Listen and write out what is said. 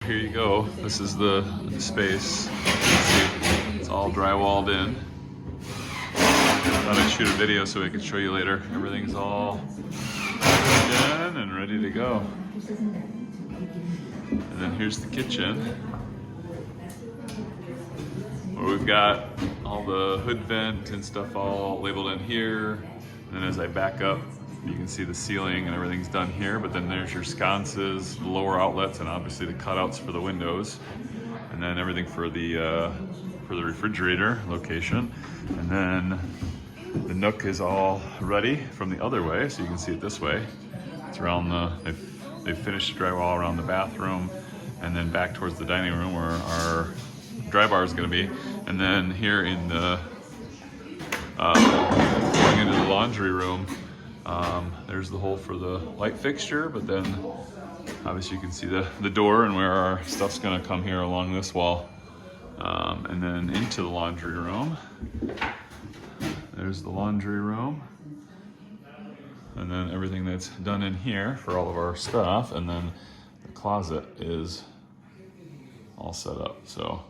here you go. This is the space. See, it's all drywalled in. I thought I'd shoot a video so I could show you later. Everything's all in and ready to go. And then here's the kitchen, where we've got all the hood vent and stuff all labeled in here. And then as I back up, you can see the ceiling and everything's done here, but then there's your sconces, the lower outlets, and obviously the cutouts for the windows. And then everything for the refrigerator location. And then the nook is all ready from the other way, so you can see it this way. It's around they've finished the drywall around the bathroom, and then back towards the dining room where our dry bar is going to be. And then here in the, going into the laundry room, there's the hole for the light fixture, but then obviously you can see the door and where our stuff's going to come here along this wall. And then into the laundry room. There's the laundry room. And then everything that's done in here for all of our stuff. And then the closet is all set up. So